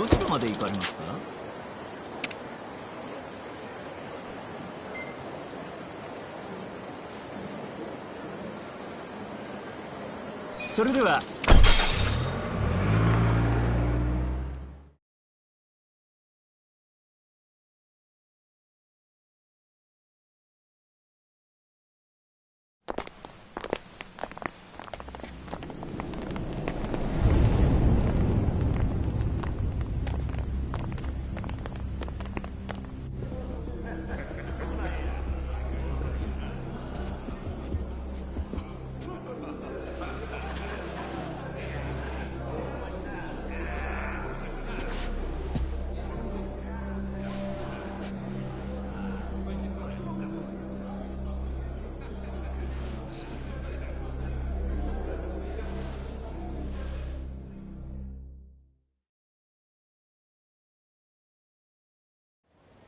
どちらまで行かれますか？それでは。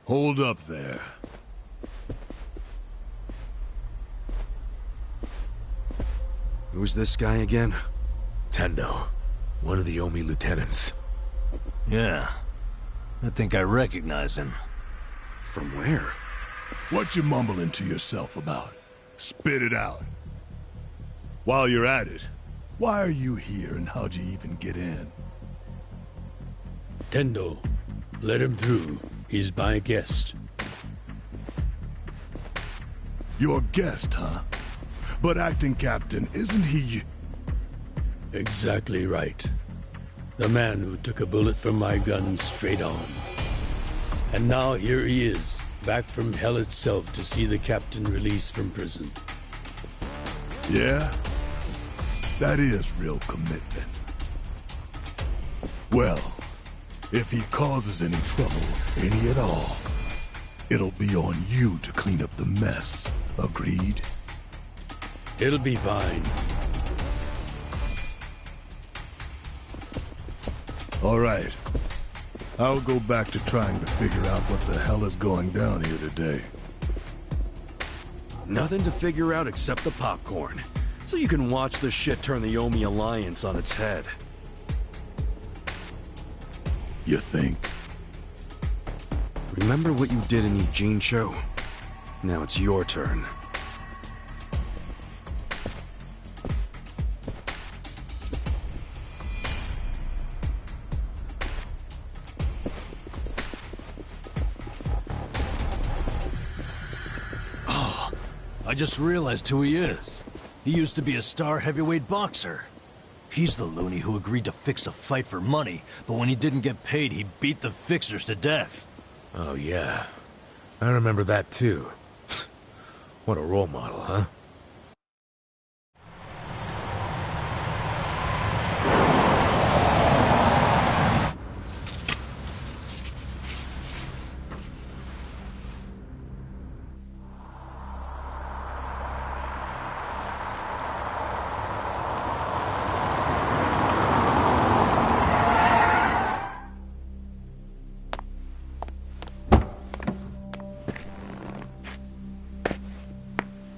Hold up there. Who's this guy again? Tendo. One of the Omi lieutenants. Yeah. I think I recognize him. From where? What you mumbling to yourself about? Spit it out. While you're at it, why are you here and how'd you even get in? Tendo, let him through. He's my guest. Your guest, huh? But acting captain, isn't he... Exactly right. The man who took a bullet from my gun straight on. And now here he is, back from hell itself to see the captain released from prison. Yeah? That is real commitment. Well, if he causes any trouble, any at all, it'll be on you to clean up the mess. Agreed? It'll be fine. All right. I'll go back to trying to figure out what the hell is going down here today. Nothing to figure out except the popcorn. So you can watch the shit turn the Omi Alliance on its head. You think? Remember what you did in Eugene Show? Now it's your turn. Oh, I just realized who he is. He used to be a star heavyweight boxer. He's the loony who agreed to fix a fight for money, but when he didn't get paid, he beat the fixers to death. Oh, yeah. I remember that, too. What a role model, huh?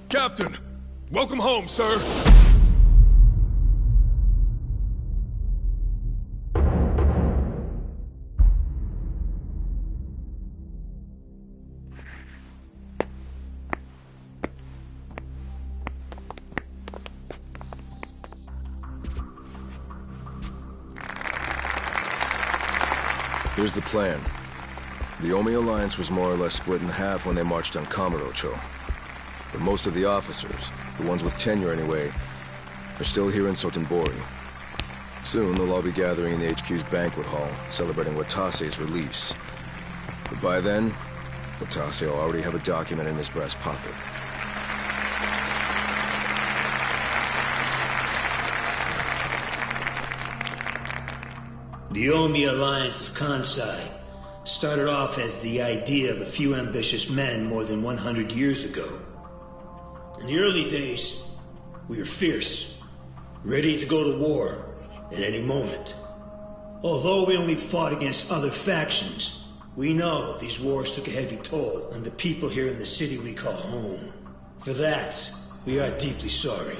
Captain! Welcome home, sir! Here's the plan. The Omi Alliance was more or less split in half when they marched on Kamurocho. But most of the officers, the ones with tenure anyway, are still here in Sotenbori. Soon they'll all be gathering in the HQ's banquet hall, celebrating Watase's release. But by then, Watase will already have a document in his breast pocket. The Omi Alliance of Kansai started off as the idea of a few ambitious men more than 100 years ago. In the early days, we were fierce, ready to go to war at any moment. Although we only fought against other factions, we know these wars took a heavy toll on the people here in the city we call home. For that, we are deeply sorry.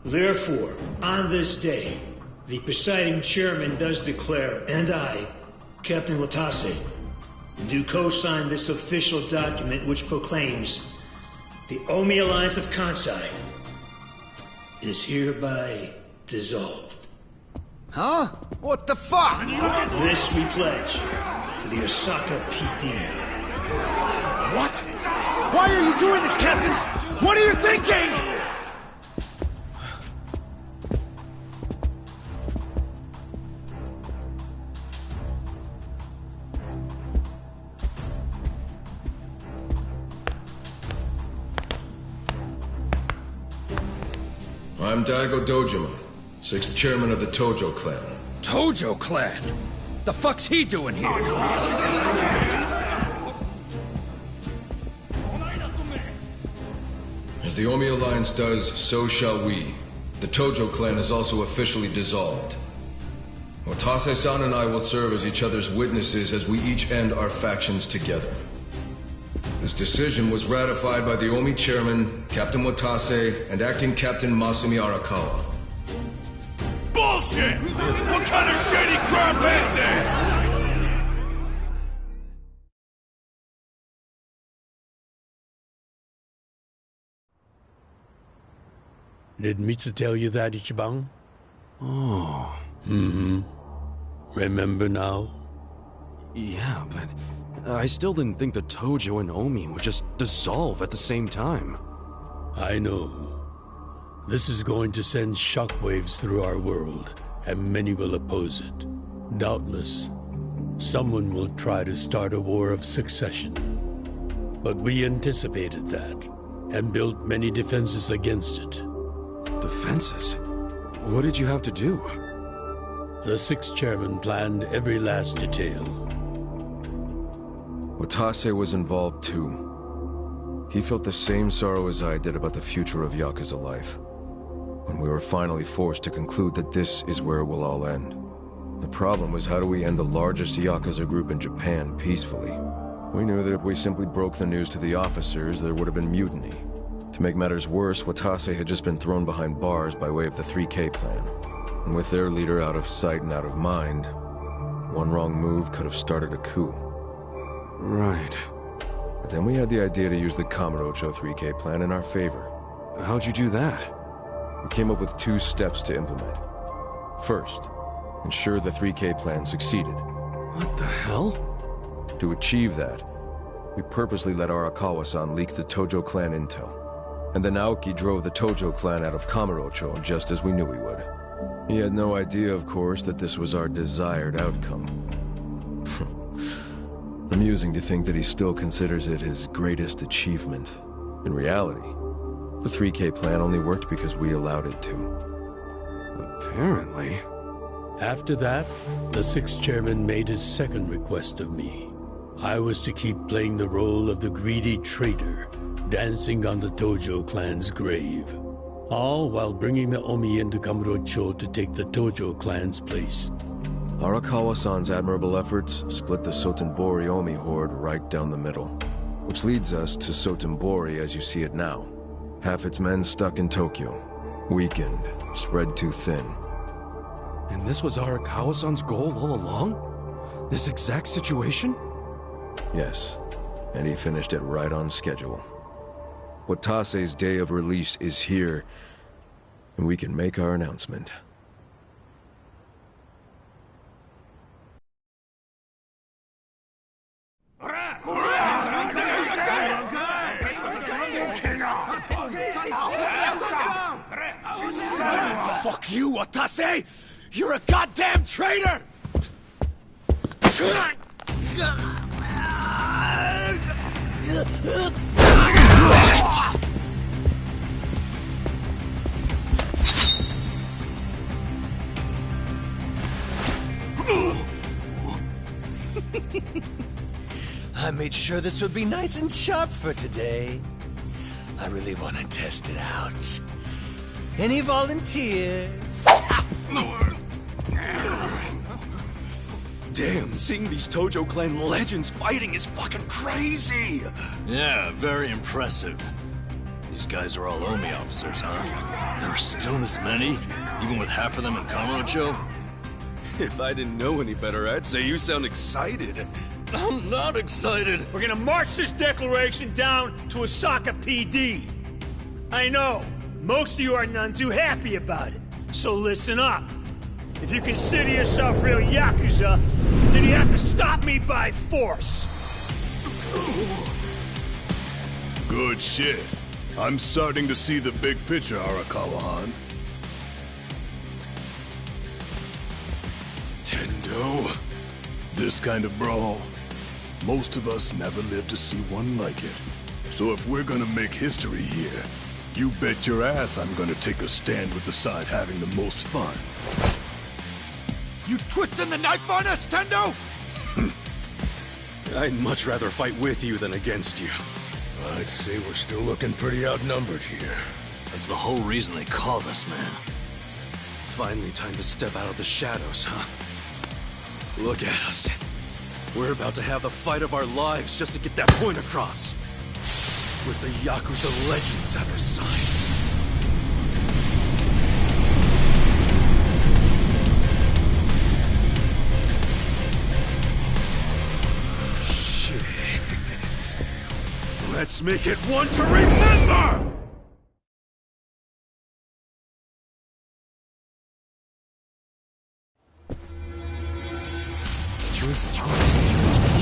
Therefore, on this day, the presiding chairman does declare, and I, Captain Watase, do co-sign this official document which proclaims the Omi Alliance of Kansai is hereby dissolved. Huh? What the fuck? This we pledge to the Osaka PD. What? Why are you doing this, Captain? What are you thinking? I'm Daigo Dojima, 6th chairman of the Tojo clan. Tojo clan? The fuck's he doing here? As the Omi Alliance does, so shall we. The Tojo clan is also officially dissolved. Watase-san and I will serve as each other's witnesses as we each end our factions together. This decision was ratified by the Omi chairman, Captain Watase, and acting Captain Masumi Arakawa. Bullshit! What kind of shady crap is this? Did Mitsu tell you that, Ichiban? Oh. Remember now? Yeah, but I still didn't think the Tojo and Omi would just dissolve at the same time. I know. This is going to send shockwaves through our world, and many will oppose it. Doubtless, someone will try to start a war of succession. But we anticipated that, and built many defenses against it. Defenses? What did you have to do? The 6th chairman planned every last detail. Watase was involved too. He felt the same sorrow as I did about the future of Yakuza life. When we were finally forced to conclude that this is where it will all end. The problem was, how do we end the largest Yakuza group in Japan peacefully? We knew that if we simply broke the news to the officers, there would have been mutiny. To make matters worse, Watase had just been thrown behind bars by way of the 3K plan. And with their leader out of sight and out of mind, one wrong move could have started a coup. Right. But then we had the idea to use the Kamurocho 3K plan in our favor. How'd you do that? We came up with 2 steps to implement. First, ensure the 3K plan succeeded. What the hell? To achieve that, we purposely let Arakawa-san leak the Tojo clan intel. And then Aoki drove the Tojo clan out of Kamurocho just as we knew he would. He had no idea, of course, that this was our desired outcome. Amusing to think that he still considers it his greatest achievement. In reality, the 3K plan only worked because we allowed it to. Apparently. After that, the 6th chairman made his second request of me. I was to keep playing the role of the greedy traitor, dancing on the Tojo clan's grave. All while bringing the Omi into Kamurocho to take the Tojo clan's place. Arakawa-san's admirable efforts split the Sotenbori Omi horde right down the middle. Which leads us to Sotenbori as you see it now. Half its men stuck in Tokyo. Weakened, spread too thin. And this was Arakawa-san's goal all along? This exact situation? Yes, and he finished it right on schedule. Watase's day of release is here, and we can make our announcement. Fuck you, Watase! You're a goddamn traitor! I made sure this would be nice and sharp for today. I really want to test it out. Any volunteers? Damn, seeing these Tojo clan legends fighting is fucking crazy! Yeah, very impressive. These guys are all Omi officers, huh? There are still this many? Even with half of them in Kamurocho? If I didn't know any better, I'd say you sound excited. I'm not excited. We're gonna march this declaration down to Osaka PD. I know, most of you are none too happy about it, so listen up. If you consider yourself real Yakuza, then you have to stop me by force. Good shit. I'm starting to see the big picture, Arakawa-han. Tendo. This kind of brawl, most of us never lived to see one like it. So if we're gonna make history here, you bet your ass I'm gonna take a stand with the side having the most fun. You twisting the knife on us, Tendo? I'd much rather fight with you than against you. I'd say we're still looking pretty outnumbered here. That's the whole reason they called us, man. Finally time to step out of the shadows, huh? Look at us. We're about to have the fight of our lives just to get that point across. With the Yakuza legends at our side. Shit. Let's make it one to remember!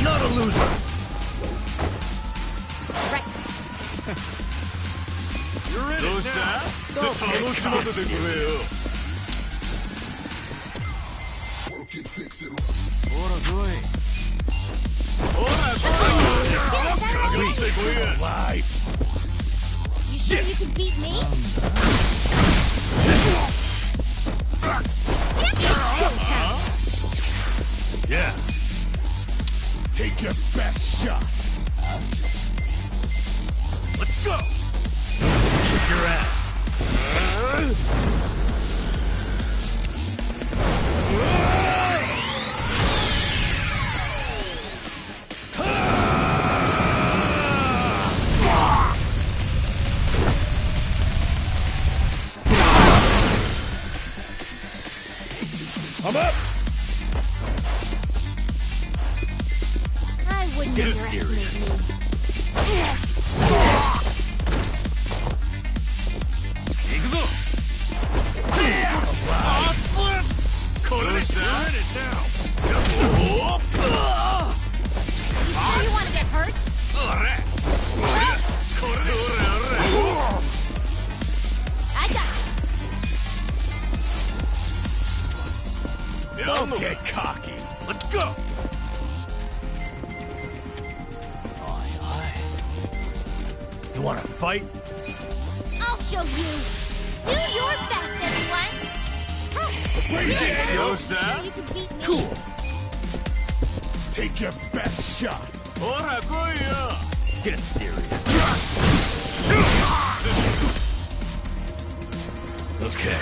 Not a loser! Right. You're in it now! You sure you can beat me? Yeah. Take your best shot. Let's go! Kick your ass! I'm up! I wouldn't Get underestimate serious. me. You sure you want to get hurt? I got this. Don't get cocky. Let's go! You wanna fight? I'll show you. Do your best, everyone. You sure you can beat me? Cool. Take your best shot. Get serious. Okay.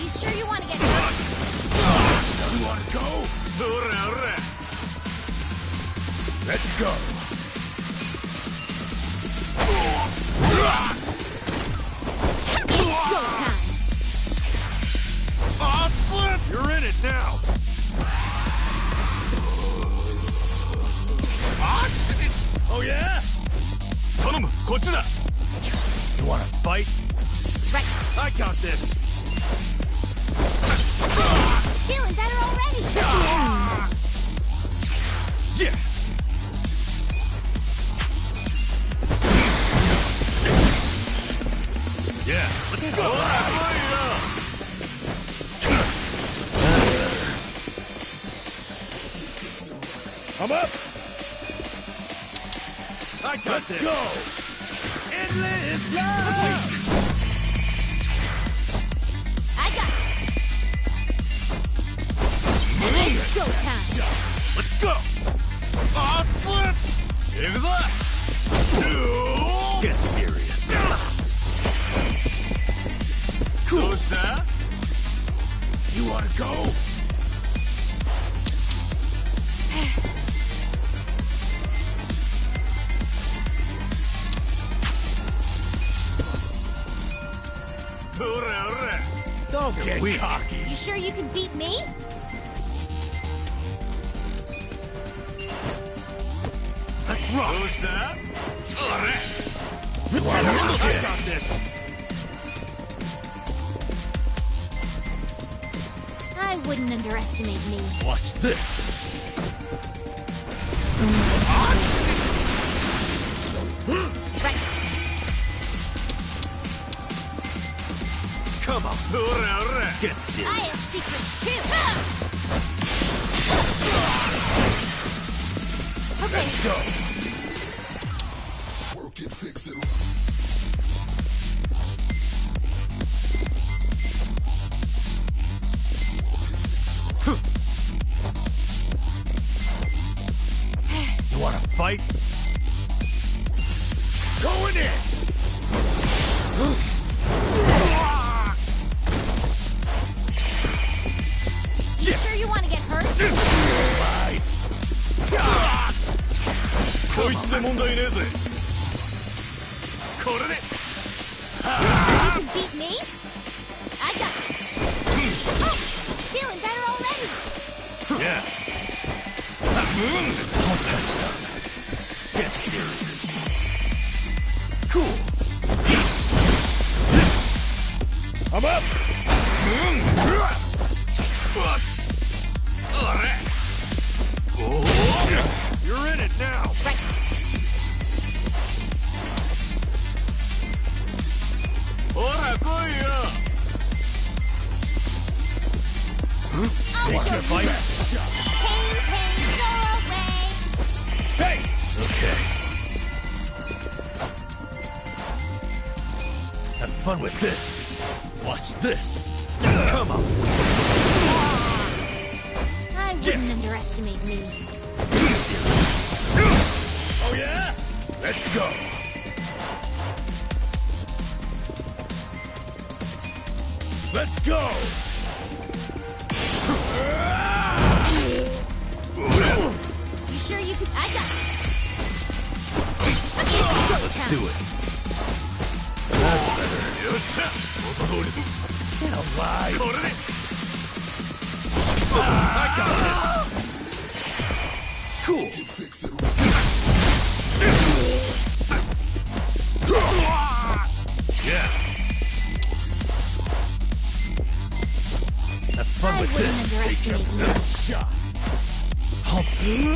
You sure you want to get hurt? You wanna go? Let's go. It's go time. You're in it now. Oh yeah? You wanna fight? Right. I got this. Feeling better already. Yeah. Yeah, let's go. I'm up! I got this. Go! Endless love. I got it. It's go time. Let's go. Get serious. Cool. You wanna go? get cocky. You sure you can beat me? Let's rock. Who's that? I got this. I wouldn't underestimate me. Watch this. Right. Come on. Get serious. I have secrets too. Okay. Let's go. Work it, fix it. You wanna fight? Going in! You sure you want to get hurt? こいつで問題ねえぜ。これで。You sure you can beat me? I got this. Oh, feeling better already. Yeah. All patched up. Get serious. Cool. I'm up. You're in it now. Right. Ora, coia. I'll show you. Fight. Pain, pain, go away. Hey. Okay. Have fun with this. Watch this. Come on. I wouldn't underestimate me. Oh yeah? Let's go. Let's go. You sure you can? I got this. Let's do it. That's better. Get alive. I got this. Cool. Fix it. Yeah. Have fun I with wouldn't this. underestimate Take me. a shot.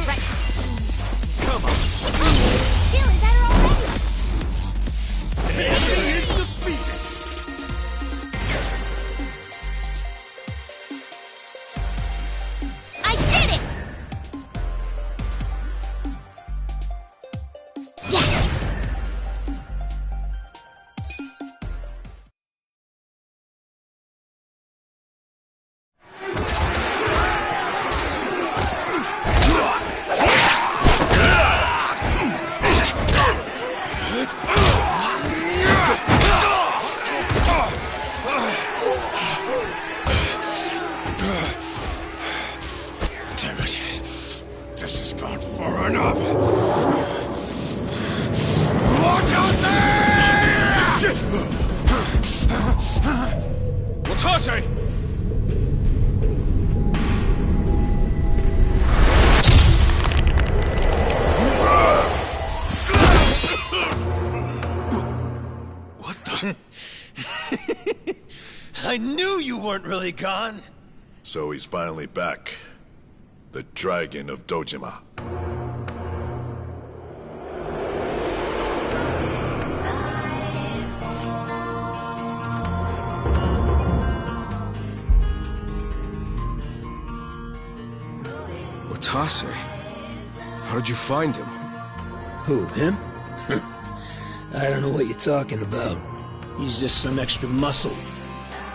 Right. Come on. Feeling better already. Enemy is defeated. I did it! Yes! Damn it. This has gone far enough. Shit! Watase! What the? I knew you weren't really gone. So he's finally back. The Dragon of Dojima. Watase? How did you find him? Who, him? I don't know what you're talking about. He's just some extra muscle.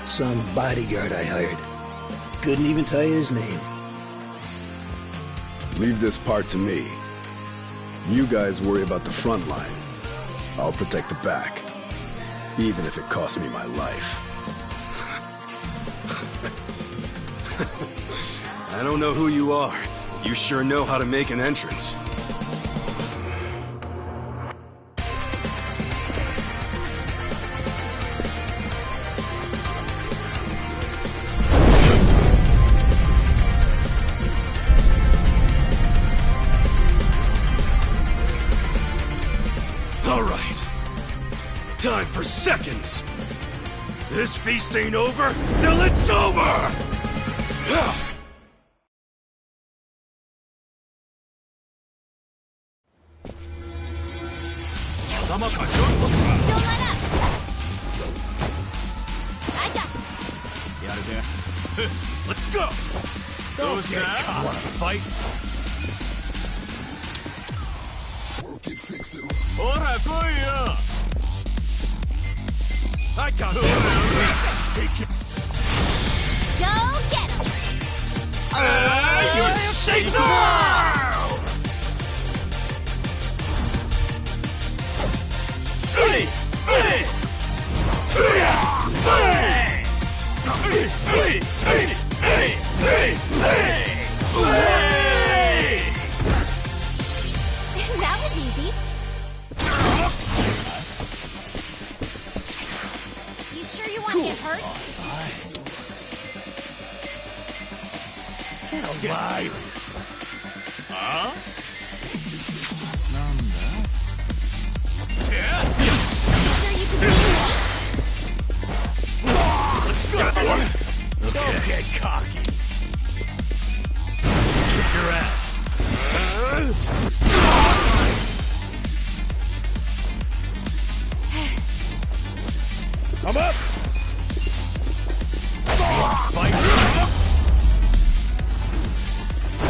Some bodyguard I hired. Couldn't even tell you his name. Leave this part to me. You guys worry about the front line. I'll protect the back. Even if it costs me my life. I don't know who you are. You sure know how to make an entrance. for seconds! This feast ain't over till it's over! Don't let up! I got this! Let's go! Those wanna fight? Ora, koya! I got this! Take it! Go get him! You shake the world! That was easy. You sure you want to get hurt? You sure you can do that? Don't get cocky. Kick your ass. I'm up. Fight.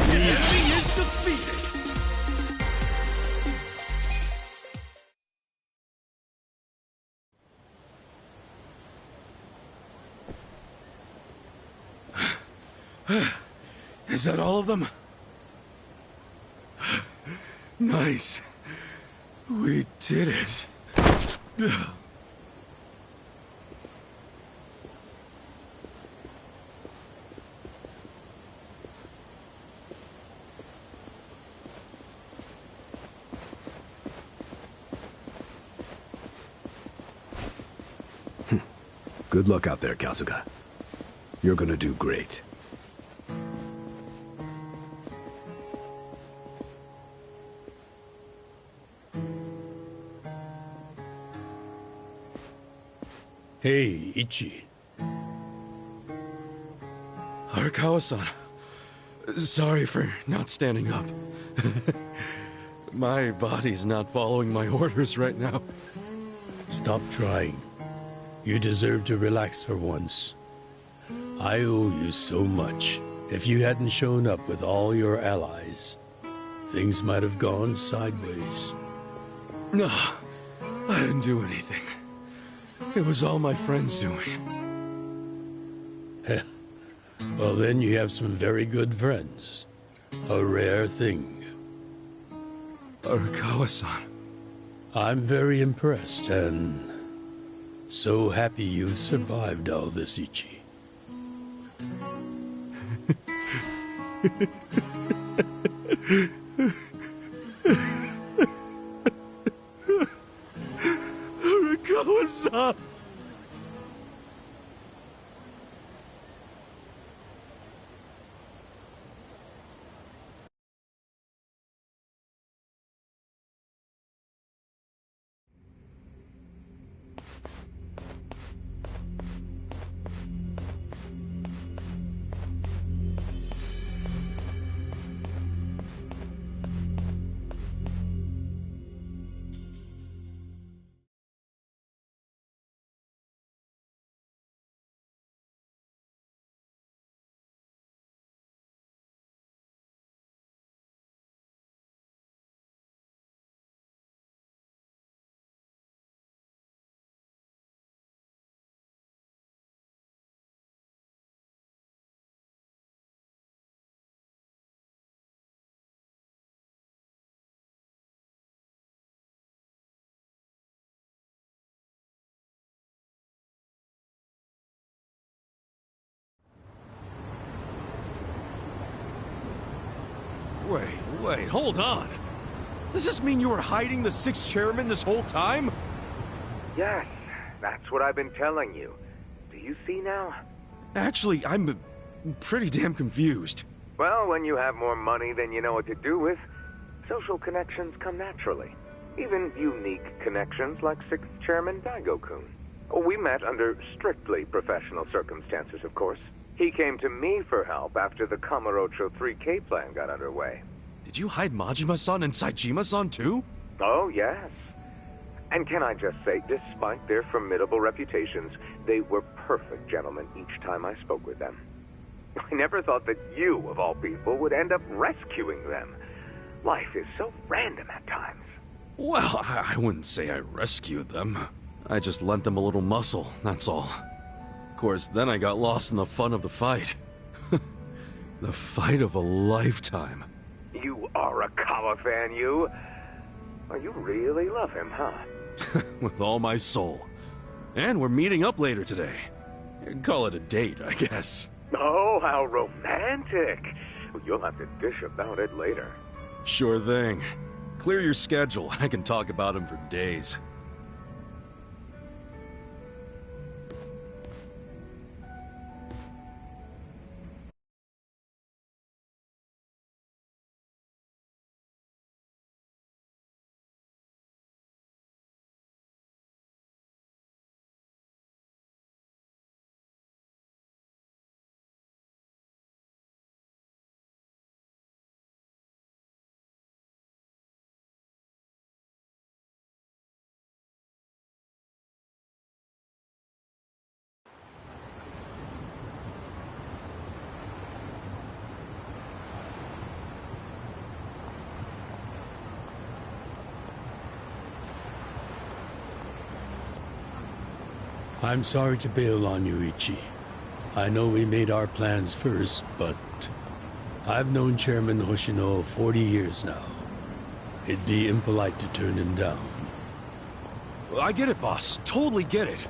The enemy is defeated. Is that all of them? Nice. We did it. Good luck out there, Kazuga. You're gonna do great. Hey, Ichi. Arakawa-san. Sorry for not standing up. My body's not following my orders right now. Stop trying. You deserve to relax for once. I owe you so much. If you hadn't shown up with all your allies, things might have gone sideways. No, I didn't do anything. It was all my friends doing. Well, then you have some very good friends. A rare thing. Arakawa-san. I'm very impressed and so happy you've survived all this, Ichi. Arakawa-san! Wait, hold on. Does this mean you were hiding the sixth chairman this whole time? Yes, that's what I've been telling you. Do you see now? Actually, I'm pretty damn confused. Well, when you have more money than you know what to do with, social connections come naturally. Even unique connections like 6th Chairman Daigo-kun. We met under strictly professional circumstances, of course. He came to me for help after the Kamurocho 3K plan got underway. Did you hide Majima-san and Saejima-san too? Oh, yes. And can I just say, despite their formidable reputations, they were perfect gentlemen each time I spoke with them. I never thought that you, of all people, would end up rescuing them. Life is so random at times. Well, I wouldn't say I rescued them. I just lent them a little muscle, that's all. Of course, then I got lost in the fun of the fight. The fight of a lifetime. You are a Kawa fan, you? Oh, you really love him, huh? With all my soul. And we're meeting up later today. Call it a date, I guess. Oh, how romantic. You'll have to dish about it later. Sure thing. Clear your schedule. I can talk about him for days. I'm sorry to bail on you, Ichi. I know we made our plans first, but I've known Chairman Hoshino 40 years now. It'd be impolite to turn him down. I get it, boss. Totally get it.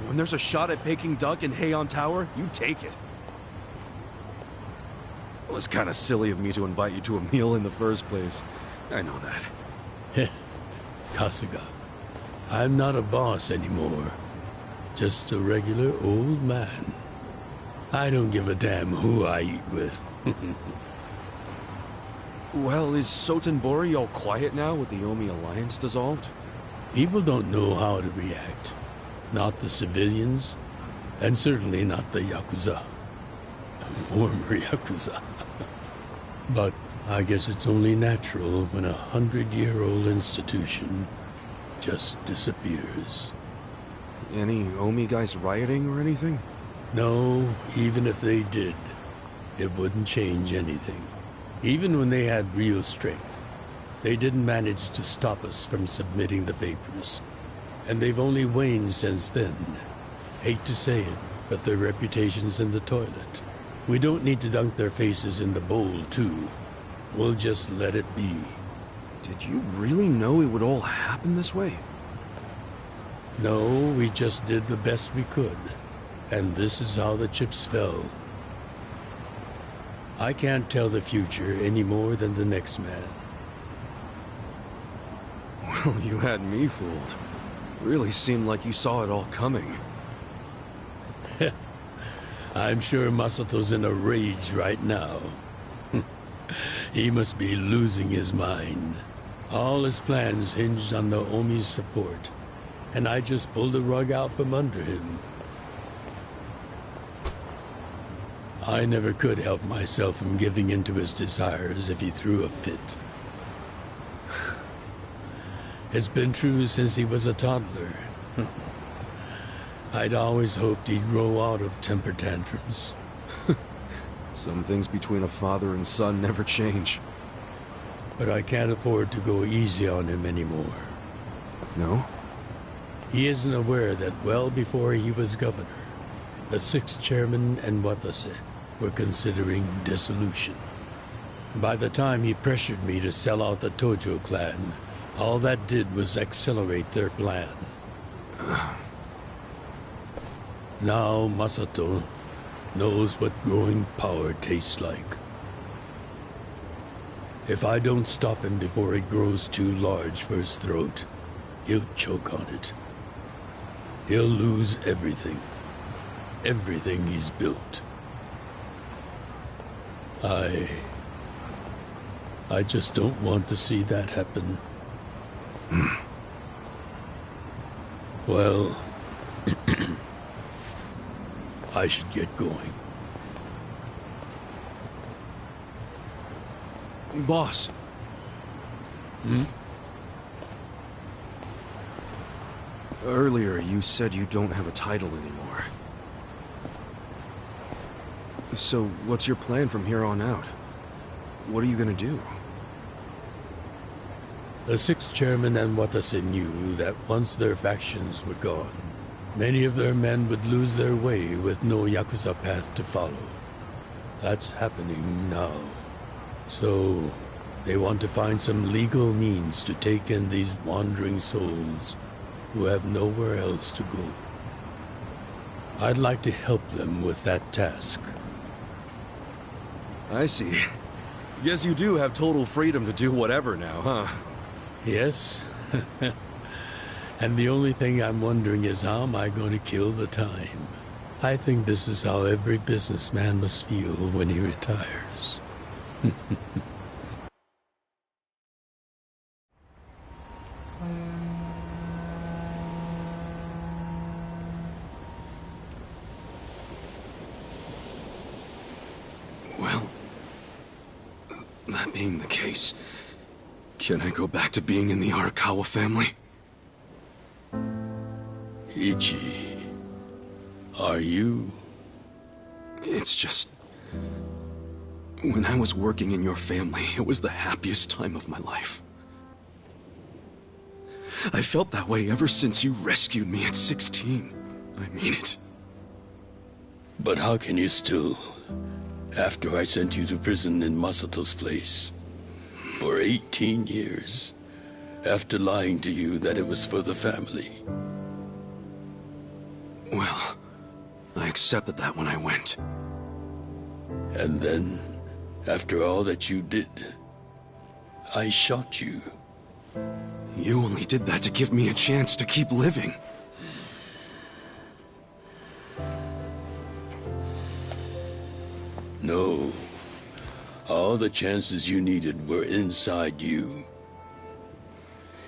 When there's a shot at Peking Duck in Heian Tower, you take it. It was kind of silly of me to invite you to a meal in the first place. I know that. Kasuga, I'm not a boss anymore. Just a regular old man. I don't give a damn who I eat with. Well, is Sotenbori all quiet now with the Omi Alliance dissolved? People don't know how to react. Not the civilians, and certainly not the Yakuza. Former Yakuza. But I guess it's only natural when a 100-year-old institution just disappears. Any Omi guys rioting or anything? No, even if they did, it wouldn't change anything. Even when they had real strength, they didn't manage to stop us from submitting the papers. And they've only waned since then. Hate to say it, but their reputation's in the toilet. We don't need to dunk their faces in the bowl, too. We'll just let it be. Did you really know it would all happen this way? No, we just did the best we could. And this is how the chips fell. I can't tell the future any more than the next man. Well, you had me fooled. Really seemed like you saw it all coming. I'm sure Masato's in a rage right now. He must be losing his mind. All his plans hinged on the Omi's support, and I just pulled the rug out from under him. I never could help myself from giving in to his desires if he threw a fit. It's been true since he was a toddler. I'd always hoped he'd grow out of temper tantrums. Some things between a father and son never change. But I can't afford to go easy on him anymore. No? He isn't aware that well before he was governor, the 6th chairman and Watase were considering dissolution. By the time he pressured me to sell out the Tojo clan, all that did was accelerate their plan. Now Masato knows what growing power tastes like. If I don't stop him before it grows too large for his throat, he'll choke on it. He'll lose everything. Everything he's built. I just don't want to see that happen. Well, I should get going. Boss. Hmm? Earlier, you said you don't have a title anymore. So, what's your plan from here on out? What are you gonna do? The sixth chairman and Watase knew that once their factions were gone, many of their men would lose their way with no Yakuza path to follow. That's happening now. So, they want to find some legal means to take in these wandering souls who have nowhere else to go. I'd like to help them with that task. I see. Guess you do have total freedom to do whatever now, huh? Yes. And the only thing I'm wondering is how am I going to kill the time? I think this is how every businessman must feel when he retires. Well, that being the case, can I go back to being in the Arakawa family? Ichi, are you? It's just... when I was working in your family, it was the happiest time of my life. I felt that way ever since you rescued me at 16. I mean it. But how can you still, after I sent you to prison in Masato's place, for 18 years, after lying to you that it was for the family? Well, I accepted that when I went. And then, after all that you did, I shot you. You only did that to give me a chance to keep living. No. All the chances you needed were inside you.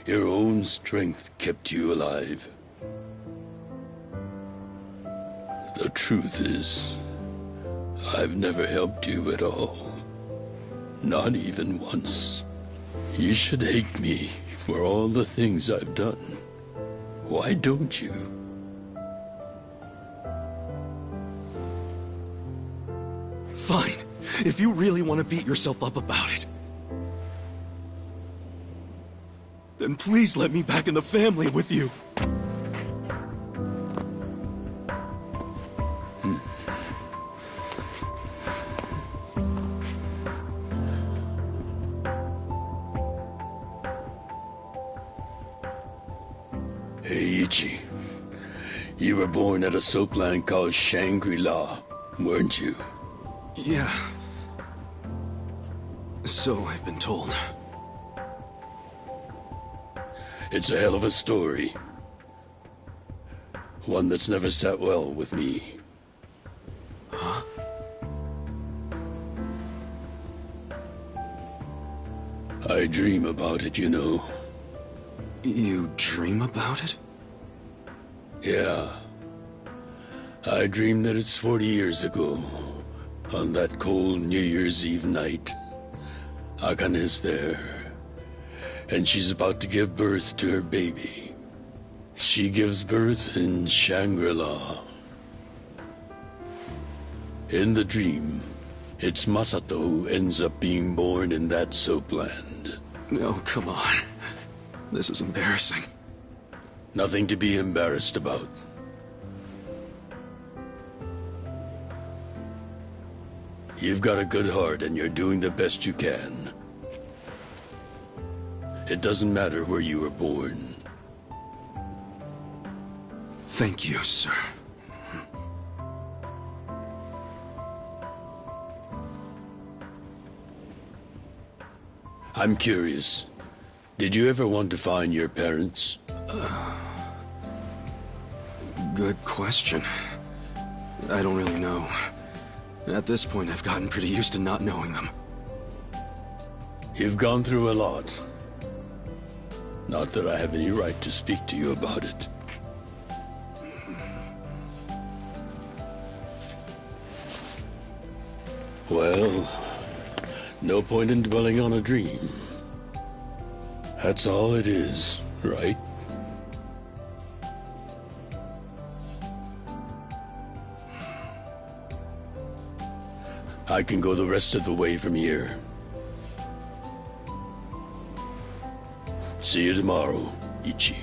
Your own strength kept you alive. The truth is, I've never helped you at all. Not even once. You should hate me for all the things I've done. Why don't you? Fine. If you really want to beat yourself up about it, then please let me back in the family with you. Hey, Ichi. You were born at a soapland called Shangri-La, weren't you? Yeah. So I've been told. It's a hell of a story. One that's never sat well with me. Huh? I dream about it, you know. You dream about it? Yeah. I dream that it's 40 years ago, on that cold New Year's Eve night. Akane's there, and she's about to give birth to her baby. She gives birth in Shangri-La. In the dream, it's Masato who ends up being born in that soapland. No, come on. This is embarrassing. Nothing to be embarrassed about. You've got a good heart and you're doing the best you can. It doesn't matter where you were born. Thank you, sir. I'm curious. Did you ever want to find your parents? Good question. I don't really know. At this point, I've gotten pretty used to not knowing them. You've gone through a lot. Not that I have any right to speak to you about it. Well, no point in dwelling on a dream. That's all it is, right? I can go the rest of the way from here. See you tomorrow, Ichi.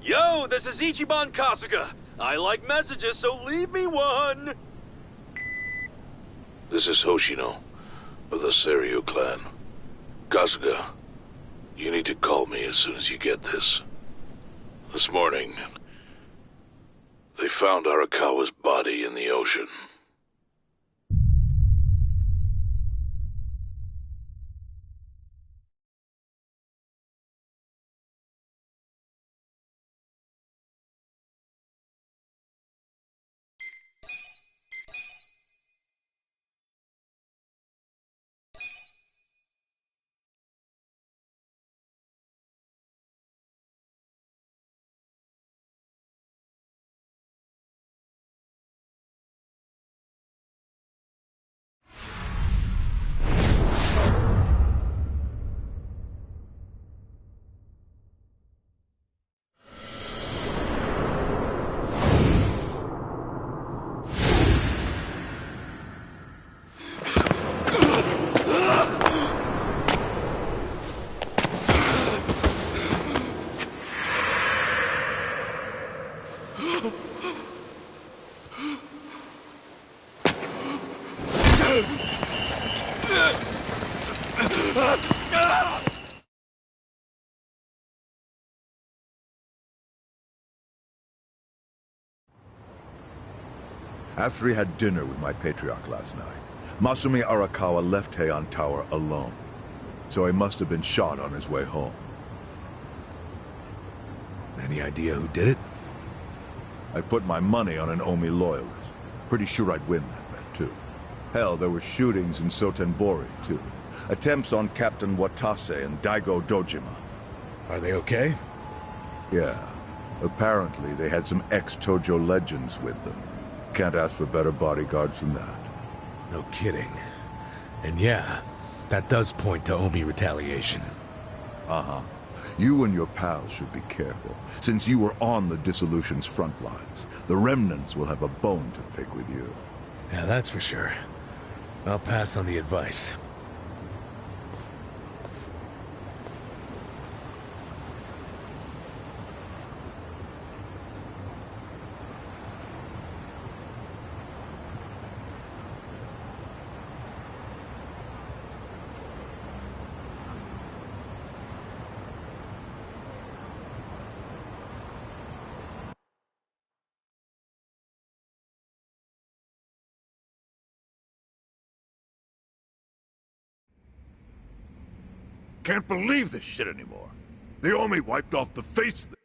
Yo, this is Ichiban Kasuga. I like messages, so leave me one. This is Hoshino, of the Seiryu clan. Kasuga, you need to call me as soon as you get this. This morning, they found Arakawa's body in the ocean. After he had dinner with my patriarch last night, Masumi Arakawa left Heian Tower alone. So he must have been shot on his way home. Any idea who did it? I put my money on an Omi loyalist. Pretty sure I'd win that bet, too. Hell, there were shootings in Sotenbori, too. Attempts on Captain Watase and Daigo Dojima. Are they okay? Yeah. Apparently, they had some ex-Tojo legends with them. Can't ask for better bodyguards than that. No kidding. And yeah, that does point to Omi retaliation. Uh-huh. You and your pals should be careful, since you were on the dissolution's front lines. The remnants will have a bone to pick with you. Yeah, that's for sure. I'll pass on the advice. Can't believe this shit anymore. The Omi wiped off the face of the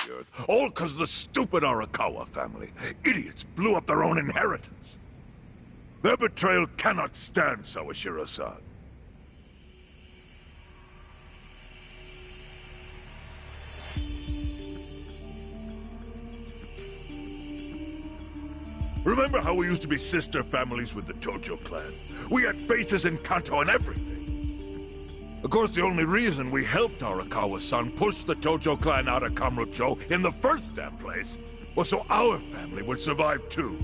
the Earth, all because of the stupid Arakawa family. Idiots blew up their own inheritance. Their betrayal cannot stand, Sawashiro-san. Remember how we used to be sister families with the Tojo clan? We had bases in Kanto and everything. Of course, the only reason we helped Arakawa-san push the Tojo clan out of Kamurocho in the first damn place was so our family would survive too.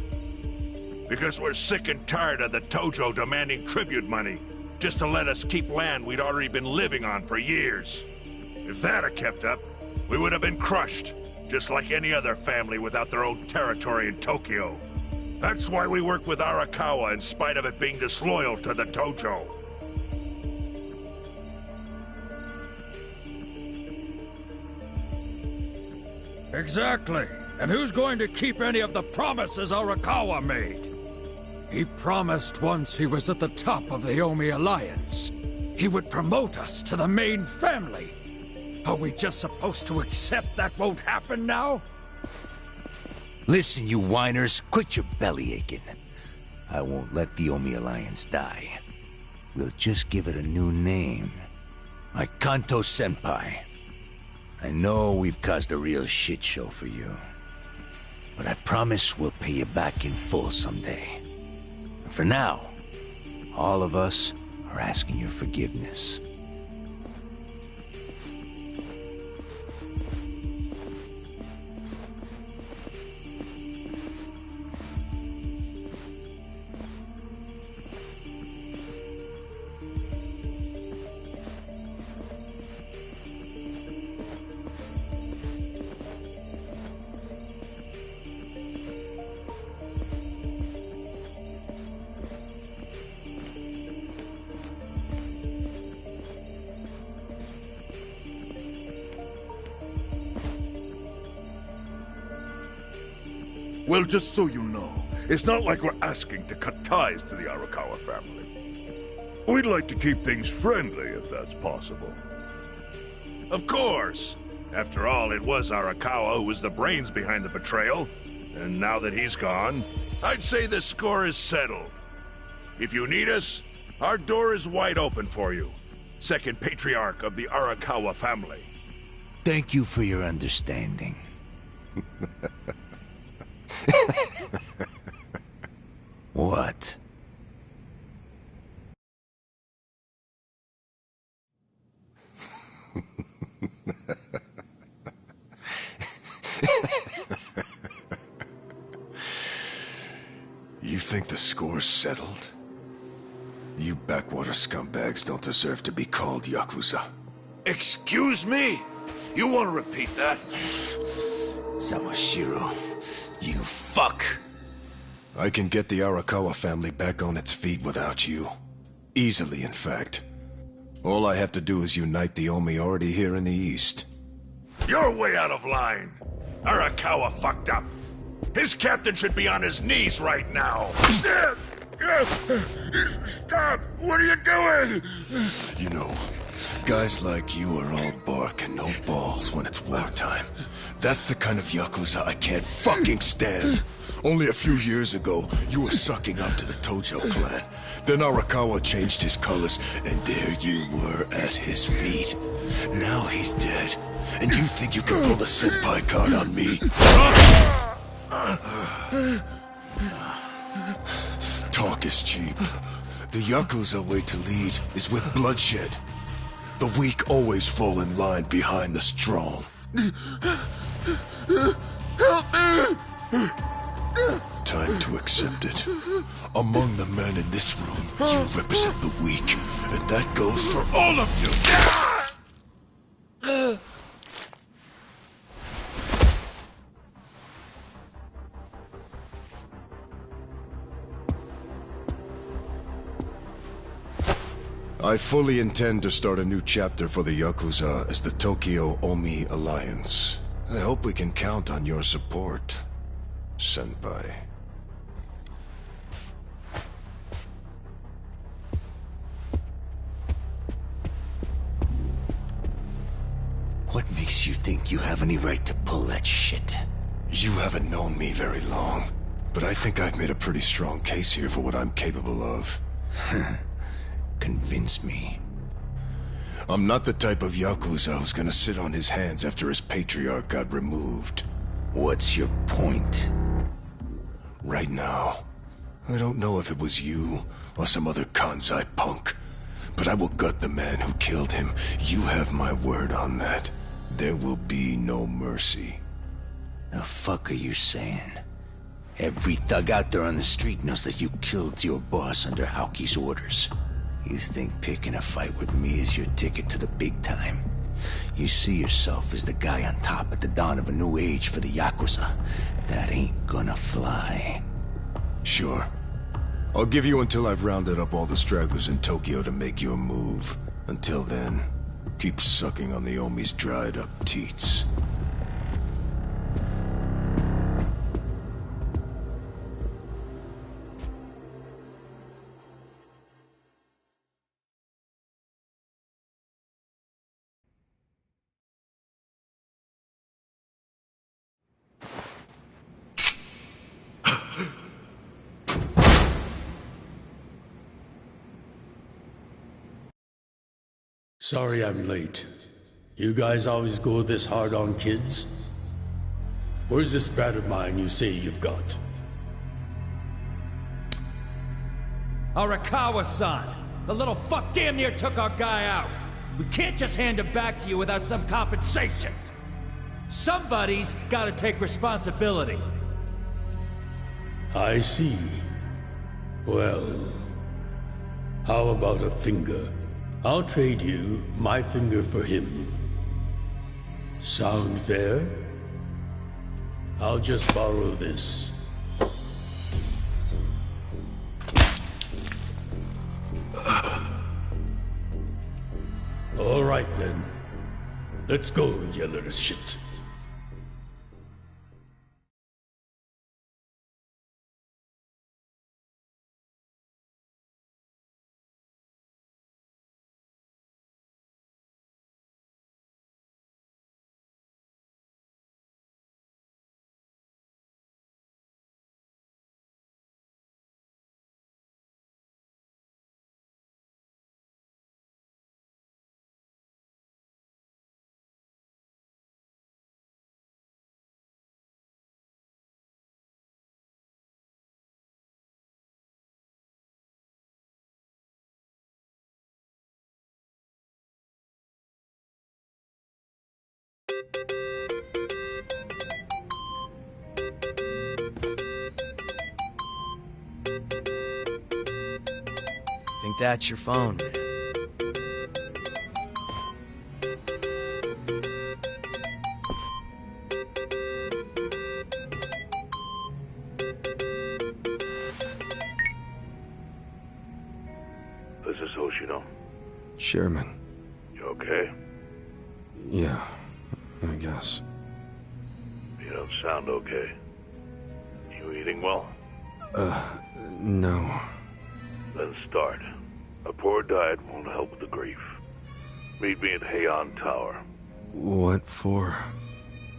Because we're sick and tired of the Tojo demanding tribute money just to let us keep land we'd already been living on for years. If that had kept up, we would have been crushed, just like any other family without their own territory in Tokyo. That's why we work with Arakawa in spite of it being disloyal to the Tojo. Exactly. And who's going to keep any of the promises Arakawa made? He promised once he was at the top of the Omi Alliance, he would promote us to the main family. Are we just supposed to accept that won't happen now? Listen, you whiners, quit your belly aching. I won't let the Omi Alliance die. We'll just give it a new name. Like Kanto Senpai. I know we've caused a real shit show for you. But I promise we'll pay you back in full someday. And for now, all of us are asking your forgiveness. Well, just so you know, it's not like we're asking to cut ties to the Arakawa family. We'd like to keep things friendly, if that's possible. Of course. After all, it was Arakawa who was the brains behind the betrayal. And now that he's gone, I'd say the score is settled. If you need us, our door is wide open for you. Second patriarch of the Arakawa family. Thank you for your understanding. What? You think the score's settled? You backwater scumbags don't deserve to be called Yakuza. Excuse me? You want to repeat that? Sawashiro, you fuck! I can get the Arakawa family back on its feet without you. Easily, in fact. All I have to do is unite the Omi already here in the East. You're way out of line. Arakawa fucked up. His captain should be on his knees right now. Stop! What are you doing? You know, guys like you are all bark and no balls when it's wartime. That's the kind of Yakuza I can't fucking stand. Only a few years ago, you were sucking up to the Tojo clan. Then Arakawa changed his colors, and there you were at his feet. Now he's dead, and you think you can pull the senpai card on me? Talk is cheap. The Yakuza way to lead is with bloodshed. The weak always fall in line behind the strong. Help me! Time to accept it. Among the men in this room, you represent the weak, and that goes for all of you! I fully intend to start a new chapter for the Yakuza as the Tokyo Omi Alliance. I hope we can count on your support, Senpai. What makes you think you have any right to pull that shit? You haven't known me very long, but I think I've made a pretty strong case here for what I'm capable of. Convince me. I'm not the type of Yakuza who's gonna sit on his hands after his patriarch got removed. What's your point? Right now, I don't know if it was you or some other Kansai punk, but I will gut the man who killed him. You have my word on that. There will be no mercy. The fuck are you saying? Every thug out there on the street knows that you killed your boss under Haoki's orders. You think picking a fight with me is your ticket to the big time? You see yourself as the guy on top at the dawn of a new age for the Yakuza. That ain't gonna fly. Sure. I'll give you until I've rounded up all the stragglers in Tokyo to make your move. Until then, keep sucking on the Omi's dried up teats. Sorry I'm late. You guys always go this hard on kids? Where's this brat of mine you say you've got? Arakawa-san! The little fuck damn near took our guy out! We can't just hand him back to you without some compensation! Somebody's gotta take responsibility! I see. Well, how about a finger? I'll trade you my finger for him. Sound fair? I'll just borrow this. All right then. Let's go, you little shit. Think that's your phone, man. This is Hoshino. Chairman. You okay? Yeah, I guess. You don't sound okay. You eating well? No. Then start. A poor diet won't help with the grief. Meet me at Heian Tower. What for?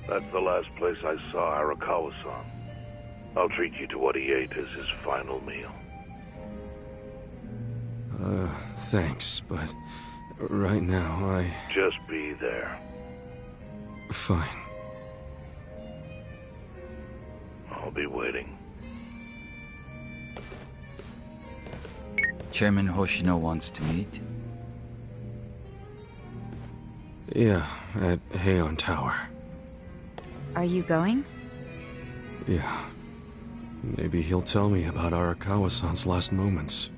That's the last place I saw Arakawa-san. I'll treat you to what he ate as his final meal. Thanks, but right now Just be there. Fine. I'll be waiting. Chairman Hoshino wants to meet. Yeah, at Heian Tower. Are you going? Yeah. Maybe he'll tell me about Arakawa-san's last moments.